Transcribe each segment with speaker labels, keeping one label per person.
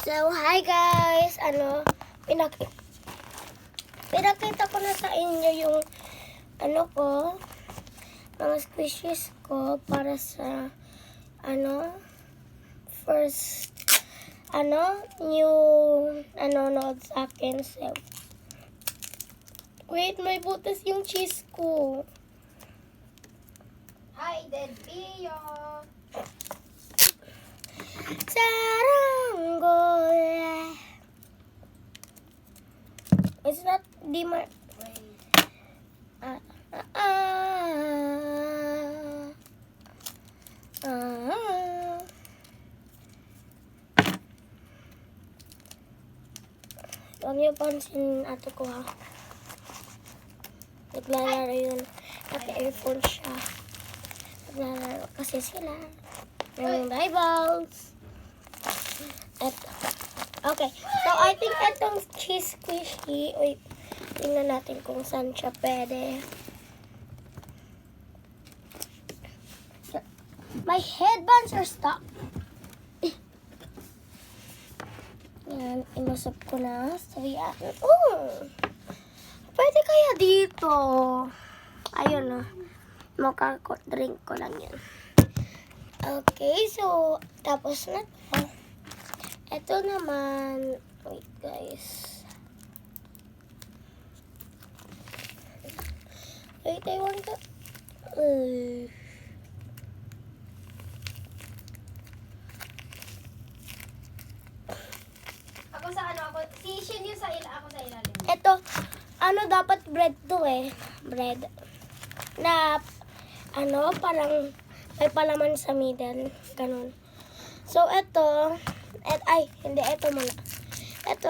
Speaker 1: So, hi guys! Pinakita ko na sa inyo yung mga squishes ko para sa first new nanonood sa akin. So, wait, may butas yung cheese ko.
Speaker 2: Hi, Deadpio!
Speaker 1: Saranggola. It's not
Speaker 2: Wait.
Speaker 1: Huwag niyo pansin ato ko ha. Naglalaro yun. Naka-earphone siya. Naglalaro kasi sila. Yung eyeballs. Eto. Okay. So, I think etong cheese squishy. Wait. Tingnan natin kung saan siya pwede. My headbands are stuck. Yan, inusap ko na. So, yan. Pwede kaya dito? Ayun na. Drink ko lang yan. Okay, so, tapos na to. Ito naman. Wait, guys. Wait, I want to...
Speaker 2: Ako sa ako, si Shin yung ako sa ilalim.
Speaker 1: Ito, dapat bread to eh. Bread. Na, parang may palaman sa middle. Ganun. So, ito, hindi, ito muna. Ito,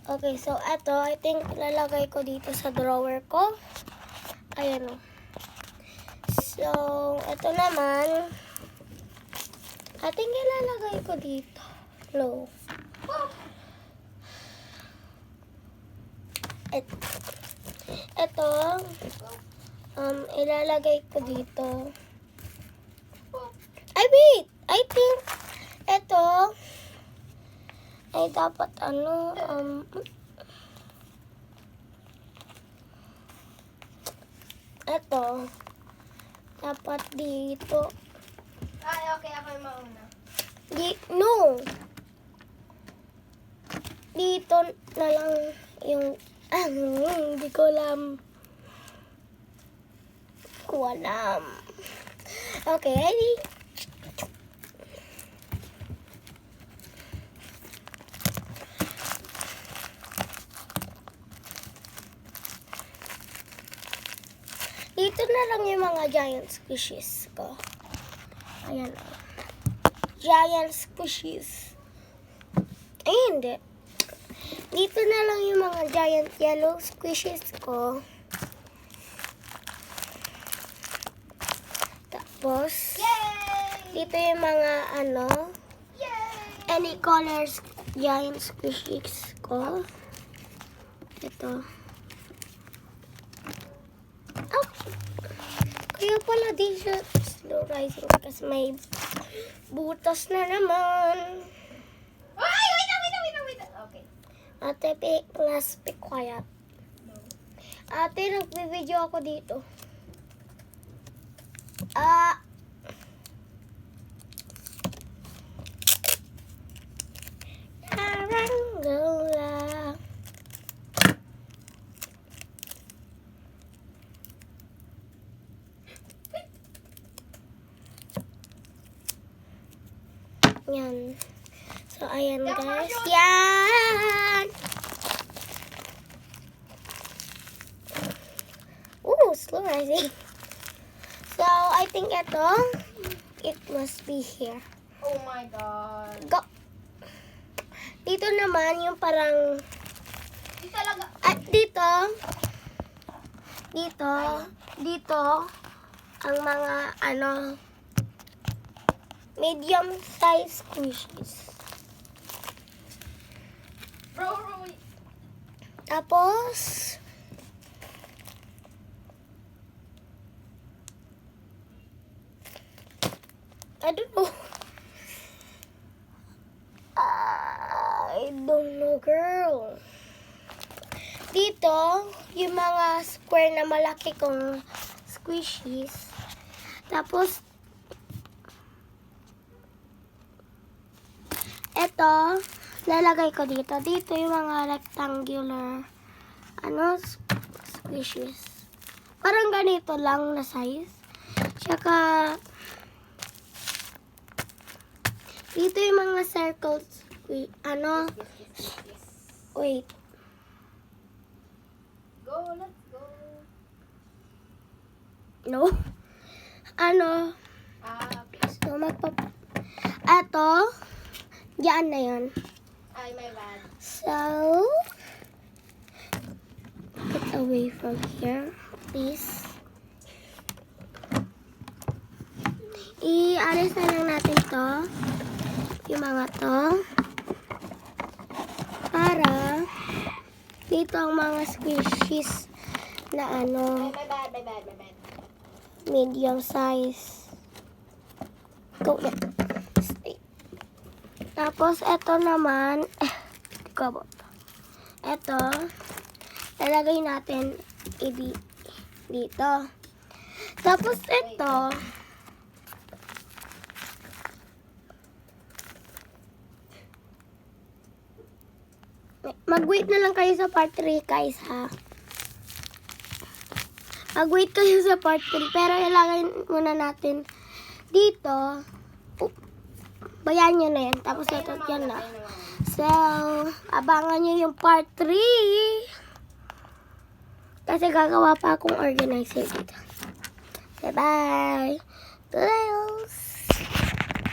Speaker 1: okay, so ito, I think lalagay ko dito sa drawer ko. Ayan o. So, ito naman, I think ilalagay ko dito. Low. Ito, ilalagay ko dito. Ay, wait! I think, ito, ay dapat ito, dapat dito.
Speaker 2: Ay, okay, ako yung mauna.
Speaker 1: No! Dito na lang yung, hindi ko alam. Okay, ready? Dito na lang yung mga giant squishes ko. Ayan o. Giant squishes. Ay, hindi. Dito na lang yung mga giant yellow squishes ko. Tapos,
Speaker 2: Yay!
Speaker 1: dito yung mga
Speaker 2: Yay!
Speaker 1: any colors giant squishes ko. Ito. Oh! Kaya pala di siya slow rising kasi may butas na naman.
Speaker 2: Ay, wait. Okay.
Speaker 1: Ate, let's be quiet. Ate, nagbi-video ako dito. Saranggola. Yan. So, ayan guys. Yan! Ooh, slow rising. So, I think it must be here.
Speaker 2: Oh my God.
Speaker 1: Go! Dito naman yung parang...
Speaker 2: Di talaga.
Speaker 1: At dito, ang mga, medium size squishes.
Speaker 2: Bro.
Speaker 1: Tapos, I don't know. I don't know, girl. Dito, yung mga square na malaki kong squishies. Tapos, eto, lalagay ko dito. Dito yung mga rectangular, squishies. Parang ganito lang na size. Tsaka, dito yung mga circles. Wait.
Speaker 2: Go, let's go.
Speaker 1: No?
Speaker 2: Okay.
Speaker 1: So, eto, diyan na yun.
Speaker 2: Ay, my bad.
Speaker 1: So, get away from here, please. I-alis na lang natin to. Yung mga to. Para dito ang mga squishies na
Speaker 2: Ay, my bad.
Speaker 1: medium size. Go na. Stay. Tapos, eto naman, eto, lalagay natin dito. Tapos, eto, mag-wait na lang kayo sa part 3, guys, ha? Mag-wait kayo sa part 3, pero ilagay muna natin dito. Bayan nyo na yan. Tapos ito, yan na. So, abangan nyo yung part 3. Kasi gagawa pa akong organizer dito. Bye-bye!